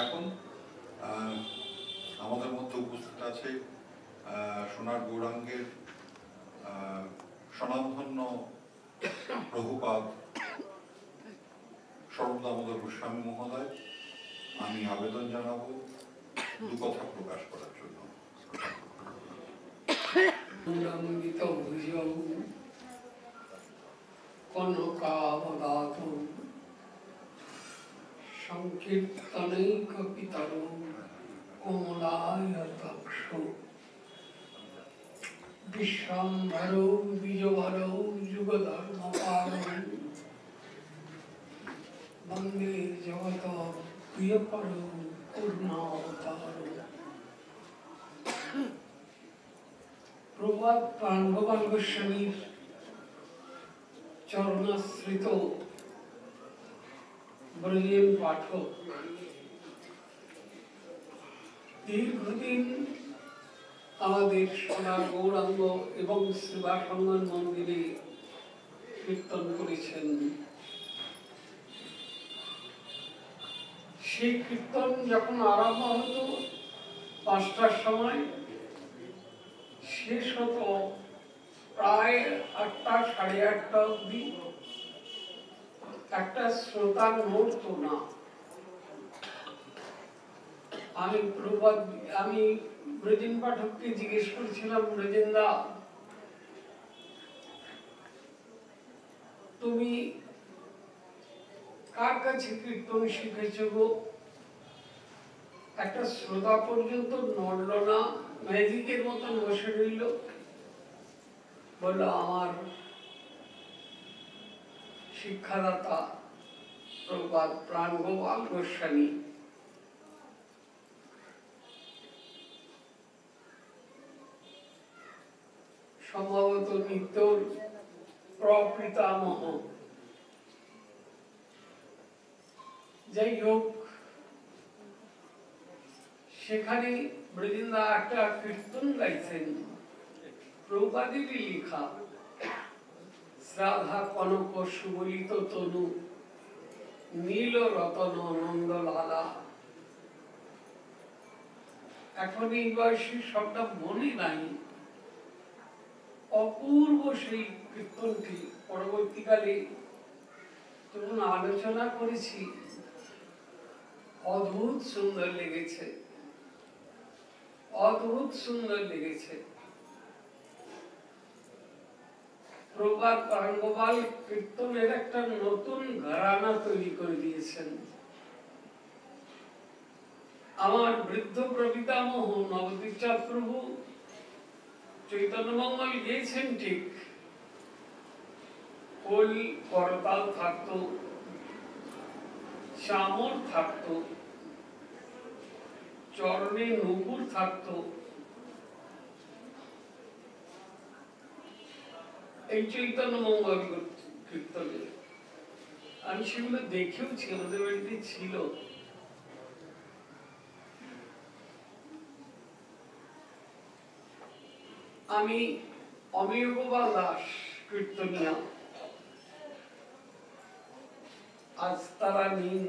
এখন আমাদের মধ্যে উপস্থিত আছে সোনার গৌরাঙ্গের স্বনামধন্য প্রভুপাদ স্বরূপ দামোদর গোস্বামী মহোদয়। আমি আবেদন জানাবো দু কথা প্রকাশ করার জন্য। কনকাবদাতু সংকীর্তনৈকপিতরো কোমলায়তাক্ষো বিশ্বম্ভরো বিজবরো যুগধর্মপারো বন্দে জগত প্রিয়করো পূর্ণাবতারো। প্রভাত প্রাণগোপাল গোস্বামীর চরণাশ্রিত ব্রজেন পাঠক দীর্ঘদিন আমাদের সোনার গৌরাঙ্গ এবং শ্রীবাসঙ্গন মন্দিরে কীর্তন করেছেন। সেই কীর্তন যখন আরম্ভ হতো 5টার সময়, শেষ হতো প্রায় 8টা, 8:30 অব্দি। একটা শ্রোতা নড়তো না। আমি ব্রজেন পাঠককে জিজ্ঞেস করেছিলাম, ব্রজেনদা, তুমি কার কাছে কীর্তন শিখেছ গো? একটা শ্রোতা পর্যন্ত নড়ল না, ম্যাজিকের মতন বসে রইল। বলল, আমার শিক্ষাদাতা প্রভুপাদ প্রাণগোপাল গোস্বামী। সম্ভবত নিত্যর প্রপিতামহ। যাই হোক, সেখানে ব্রজেনদা একটা কীর্তন গাইছেন, প্রভুপাদেরই লেখা। শ্রাদ্ধা কনক সুবলিত তনু নীল রতন নন্দলালা। এখন এই বয়সে সবটা মনে নাই। অপূর্ব সেই কীর্তনটি পরবর্তীকালে যখন আলোচনা করেছি, অদ্ভুত সুন্দর লেগেছে, অদ্ভুত সুন্দর লেগেছে। প্রভুপাদ প্রাণগোপাল কীর্তনের একটা নতুন ঘরানা তৈরি করে দিয়েছেন। আমার বৃদ্ধ প্রপিতামহ নবদ্বীপ চাঁদ প্রভু চৈতন্য মঙ্গল গেয়েছেন ঠিক, কোল করতাল থাকতো, চামর থাকতো, চরণে নূপুর থাকতো। এই চৈতন্য মঙ্গল কীর্তনে আমি সেগুলো দেখেওছি, আমাদের বাড়িতে ছিল। আমি অমিয় গোপাল দাস কীর্তনিয়া, আজ তারা নিন,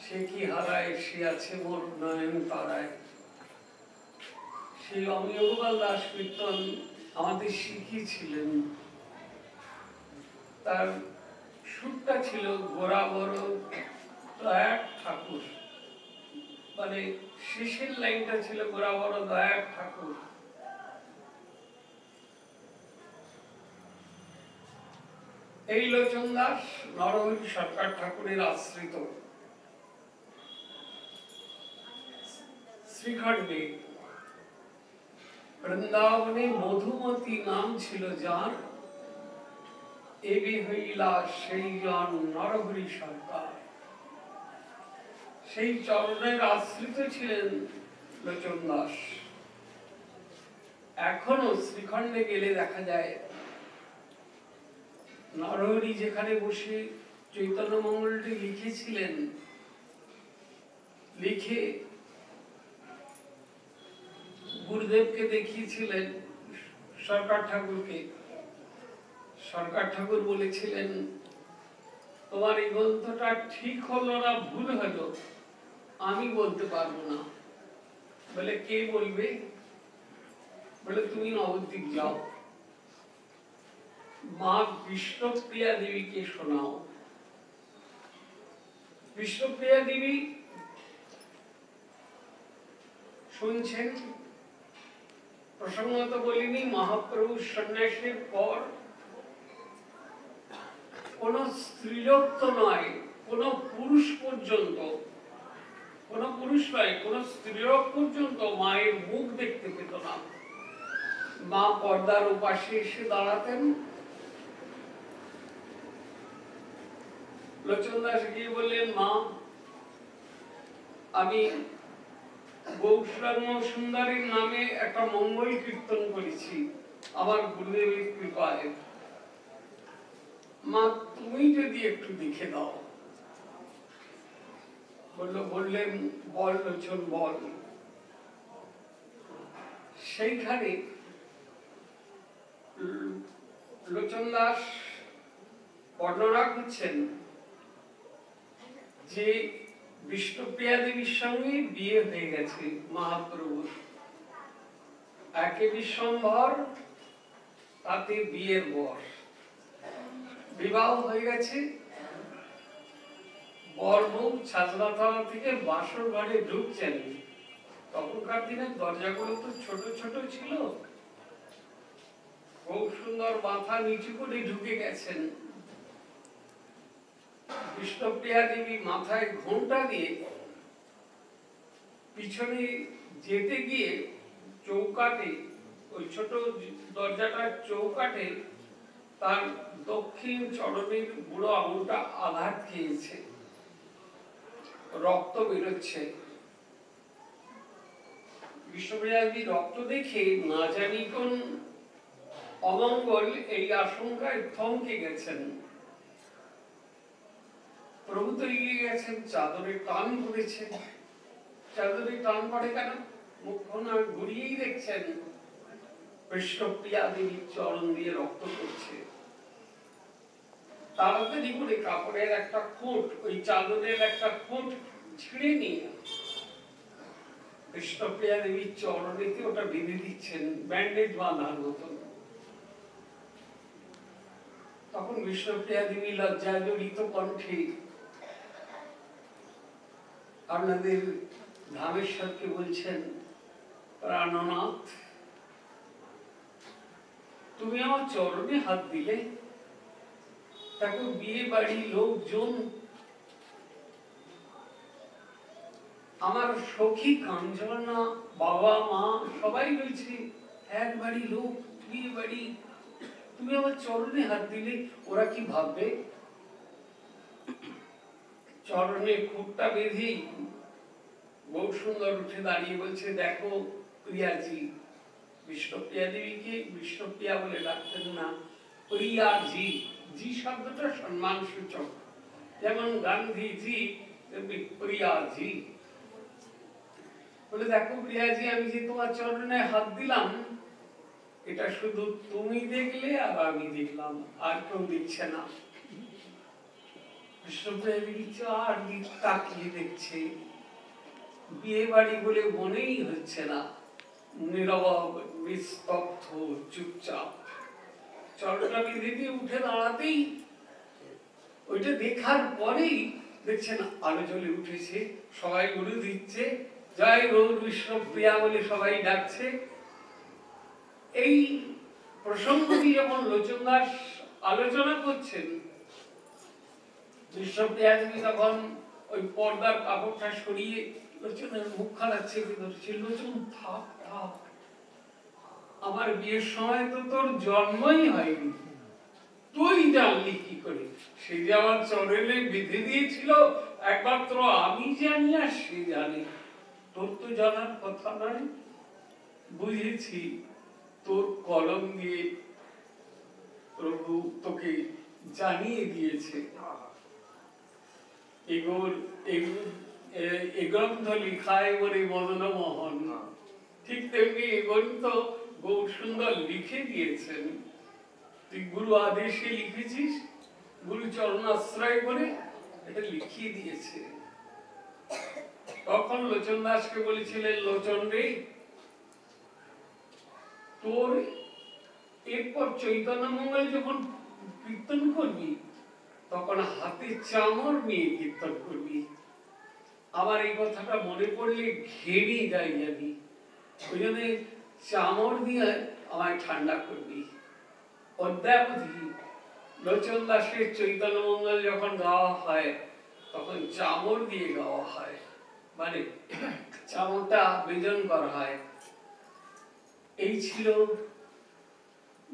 সে কি হারায়, সে আছে মোর নয়ন তারায়। সেই অমিয় গোপাল দাস কীর্তন আমাদের শিখিয়েছিলেন। তার সুরটা ছিল গোরাবর দয়াক ঠাকুর, মানে শেষের লাইনটা ছিল গোরাবর দয়াক ঠাকুর। এই লোচন দাস নরহরি সরকার ঠাকুরের আশ্রিত। শ্রীখণ্ডে বৃন্দাবনে মধুমতি নাম ছিল যার, এবি হইলা সেই জন নরহরি সরকার। সেই চরণের আশ্রিত ছিলেন লোচন দাস। এখনো শ্রীখণ্ডে গেলে দেখা যায় নরহরি যেখানে বসে চৈতন্য মঙ্গলটি লিখেছিলেন, লিখে গুরুদেবকে দেখিয়েছিলেন সরকার ঠাকুরকে। সরকার ঠাকুর বলেছিলেন, তোমার এই গ্রন্থটা ঠিক হলো না ভুল হলো আমি বলতে পারবো না। বলে কে বলবে? বলে তুমি নবদ্বীপ যাও, মা বিষ্ণুপ্রিয়া দেবীকে শোনাও। বিষ্ণুপ্রিয়া দেবী শুনছেন। প্রসঙ্গত বলিনি, মহাপ্রভু সন্ন্যাসের পর কোন স্ত্রীলোক তো নয়, কোন পুরুষ পর্যন্ত, কোন পুরুষ নয়, কোন স্ত্রীলোক পর্যন্ত মায়ের মুখ দেখতে পেত না। মা পর্দার উপাসে এসে দাঁড়াতেন। লোচন দাস গিয়ে বললেন, মা আমি গৌরাঙ্গ সুন্দরীর নামে একটা মঙ্গল কীর্তন করেছি আমার গুরুদেবের কৃপায়, মা তুমি যদি একটু দেখে দাও। বললেন, বল লোচন বল। সেইখানে লোচন দাস বর্ণনা করছেন যে বিষ্ণুপ্রিয়া দেবীর সঙ্গে বিয়ে হয়ে গেছে মহাপ্রভুর, একে বিশ্বম্ভর তাতে বিয়ের বর, বিবাহ হয়ে গেছে। বর বউ ছাজনাতলা থেকে বাসর ঘরে ঢুকছেন। তখনকার দিনে দরজাগুলো তো ছোট ছোট ছিল। খুব সুন্দর মাথা নিচু করে ঢুকে গেছেন। বিষ্ণুপ্রিয়া দেবী মাথায় ঘোমটা দিয়ে পিছনে যেতে গিয়ে চৌকাটে, ওই ছোট দরজাটার চৌকাটে তার দক্ষিণ চরণের বুড়ো আঙুলটা আঘাত খেয়েছে, রক্ত বেরোচ্ছে। বিষ্ণুপ্রিয়া দেবী রক্ত দেখে না জানি কোন অমঙ্গল এই আশঙ্কায় থমকে গেছেন। প্রভু তো এগিয়ে গেছেন, চাদরে টান পড়েছে। চাদরে টান পড়ে কেন? মুখখান ঘুরিয়েই দেখছেন বিষ্ণুপ্রিয়া দেবীর চরণ দিয়ে রক্ত পড়ছে। তাড়াতাড়ি করে কাপড়ের একটা খুঁট, ওই চাদরের একটা খুঁট ছিঁড়ে নিয়ে বিষ্ণুপ্রিয়া দেবীর চরণেতে ওটা বেঁধে দিচ্ছেন, ব্যান্ডেজ বাঁধার মতন। তখন বিষ্ণুপ্রিয়া দেবী লজ্জা জড়িত কণ্ঠে আপনাদের ধামেশ্বরকে বলছেন, প্রাণনাথ তুমি আমার চরণে হাত দিলে, তাকে বিয়ে বাড়ি লোকজন, আমার সখী কাঞ্চনা, বাবা মা সবাই রয়েছে, এক বাড়ি লোক, বিয়ে বাড়ি, তুমি আমার চরণে হাত দিলে, ওরা কি ভাববে? চরণে খুঁটটা বেঁধেই বহু সুন্দর উঠে দাঁড়িয়ে বলছে, দেখো প্রিয়াজি, বিষ্ণুপ্রিয়া দেবীকে বিষ্ণুপ্রিয়া বলে ডাকতেন না, প্রিয়াজি। জি শব্দটা সম্মান সূচক, যেমন গান্ধীজি তেমনি প্রিয়াজি। বলে, দেখো প্রিয়াজি, আমি যে তোমার চরণে হাত দিলাম, এটা শুধু তুমি দেখলে আর আমি দেখলাম, আর কেউ দেখছে না। বিষ্ণুপ্রিয়া দেবী চার দিক তাকিয়ে দেখছে, বিয়ে বাড়ি বলে মনেই হচ্ছে না, নীরব, নিস্তব্ধ, চুপচাপ। চরণটা বেঁধে দিয়ে উঠে দাঁড়াতেই, ওইটা দেখার পরেই দেখছেন আলো জ্বলে উঠেছে, সবাই গুরু দিচ্ছে, জয় গৌর বিষ্ণুপ্রিয়া বলে সবাই ডাকছে। এই প্রসঙ্গটি যখন লোচন দাস আলোচনা করছেন, বিষ্ণুপ্রিয়া দেবী তখন ওই পর্দার কাপড়টা সরিয়ে লোচনের মুখখানা চেপে ধরছে। লোচন, থাক থাক, আমার বিয়ের সময় তো তোর জন্মই হয়নি, তুই জানলি কি করে? সে যে আমার চরণে বেঁধে দিয়েছিল একমাত্র আমি জানি আর সে জানে, তোর তো জানার কথা নয়। বুঝেছি, তোর কলম দিয়ে প্রভু তোকে জানিয়ে দিয়েছে। এ গ্রন্থ লিখায় বলে মদন মোহন, ঠিক তেমনি এ গ্রন্থ গৌর সুন্দর লিখে দিয়েছেন। তুই গুরু আদেশে লিখেছিস, গুরুচরণ আশ্রয় করে এটা লিখিয়ে দিয়েছে। তখন লোচন দাসকে বলেছিলেন, লোচন রে, তোর এরপর চৈতন্য মঙ্গল যখন কীর্তন করবি তখন হাতে চামর নিয়ে কীর্তন করবি। আমার এই কথাটা মনে পড়লে ঘেমে যাই আমি, ওই জন্য চামর দিয়ে আমায় ঠান্ডা করবি। অদ্যাবধি লোচন দাসের চৈতন্য মঙ্গল যখন গাওয়া হয় তখন চামর দিয়ে গাওয়া হয়, মানে চামরটা বেজন করা হয়। এই ছিল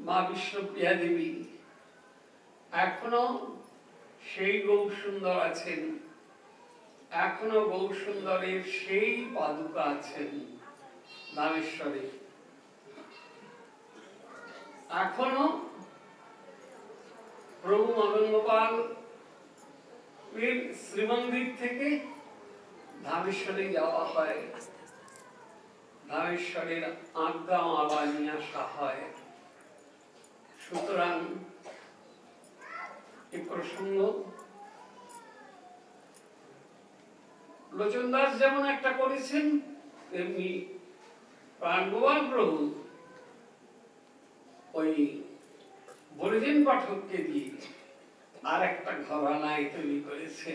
মা বিষ্ণুপ্রিয়া দেবী। এখনো সেই গৌর সুন্দর আছেন, এখনো গৌর সুন্দরের সেই পাদুকা আছেন নামেশ্বরে। এখনো প্রভু মদন গোপাল শ্রীমন্দির থেকে ধামেশ্বরে যাওয়া হয়, ধামেশ্বরের আজ্ঞা মালা নিয়ে আসা হয়। সুতরাং এই প্রসঙ্গ লোচন দাস যেমন একটা করেছেন, তেমনি প্রাণগোপাল প্রভু ওই বরিজেন পাঠককে দিয়ে আর একটা ঘরানায় তৈরি করেছে,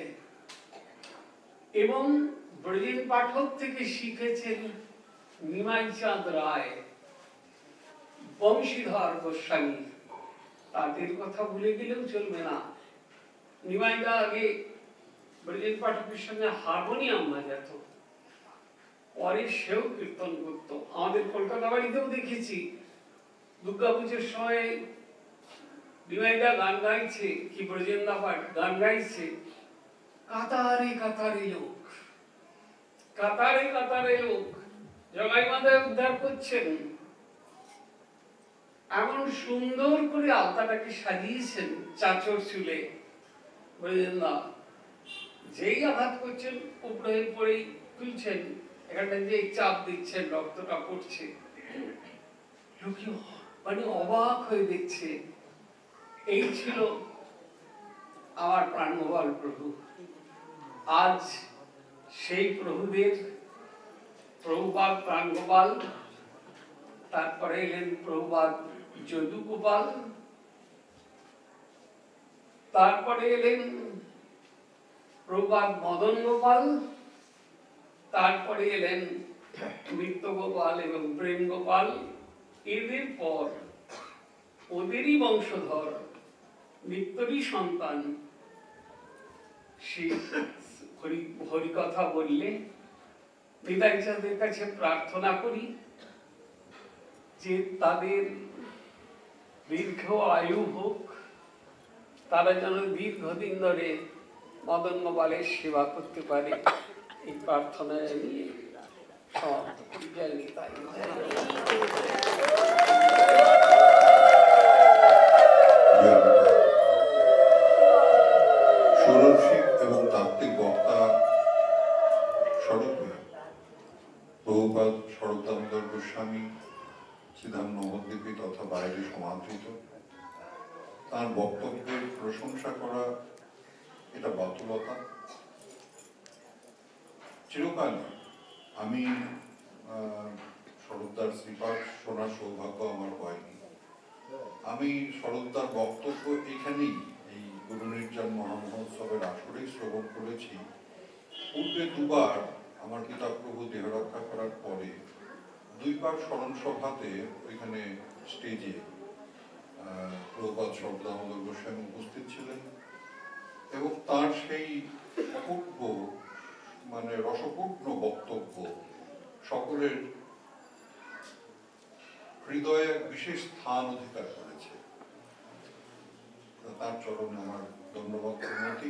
এবং বরিজেন পাঠক থেকে শিখেছেন নিমাই চাঁদ রায়, বংশীধর গোস্বামী। তাদের কথা ভুলে গেলেও চলবে না। নিমাইদা আগে বরিজেন পাঠকের সঙ্গে হারমোনিয়াম বাজাতো, পরে সেও কীর্তন করতো। আমাদের কলকাতা বাড়িতেও দেখেছি দুর্গা পুজোর সময় নিমাইদা গান গাইছে, কি ব্রজেন্দা পাঠ গান গাইছে, কাতারে কাতারে লোক, কাতারে কাতারে লোক জগাই মাথায় উদ্ধার করছেন। এমন সুন্দর করে আলতাটাকে সাজিয়েছেন চাচর চুলে ব্রজেন্দা, যেই আঘাত করছেন উপরে পড়েই তুলছেন, এখানটা যে চাপ দিচ্ছেন রক্তটা পড়ছে, লোকে মানে অবাক হয়ে দেখছে। এই ছিল আমার প্রাণগোপাল প্রভু। আজ সেই প্রভুদের প্রভুপাদ প্রাণগোপাল, তারপরে এলেন প্রভুপাদ যদুগোপাল, তারপরে এলেন প্রভুপাদ মদন গোপাল, তারপরে এলেন নিত্য গোপাল এবং প্রেম গোপাল। এদের পর ওদেরই বংশধর নিত্যরই সন্তান সেই হরিকথা বললে নিতাই চাঁদের কাছে প্রার্থনা করি যে তাদের দীর্ঘ আয়ু হোক, তারা যেন দীর্ঘদিন ধরে মদন গোপালের সেবা করতে পারে, এই প্রার্থনায় নিয়ে সমাপ্ত করি। জয় নিতাই। সুরসিক এবং তাত্ত্বিক বক্তা স্বরূপে প্রভুপাদ স্বরূপ দামোদর গোস্বামী শ্রীধাম নবদ্বীপে তথা বাইরে সমাদৃত, তার বক্তব্যের প্রশংসা করা এটা বাতুলতা। চিরকাল আমি স্বরূপদার শ্রীপাঠ শোনার সৌভাগ্য আমার হয়নি। আমি স্বরূপদার বক্তব্য এখানেই এই গুরু নির্জন মহামহোৎসবের আসরেই শ্রবণ করেছি। পূর্বে দুবার আমার পিতা প্রভু দেহ রক্ষা করার পরে দুইবার স্মরণ সভাতে ওইখানে স্টেজে প্রভুপাদ স্বরূপ দামোদর গোস্বামী উপস্থিত ছিলেন এবং তার সেই অপূর্ব মানে রসপূর্ণ বক্তব্য সকলের হৃদয়ে এক বিশেষ স্থান অধিকার করেছে। তার চরণে আমার ধন্যবাদ প্রণতি।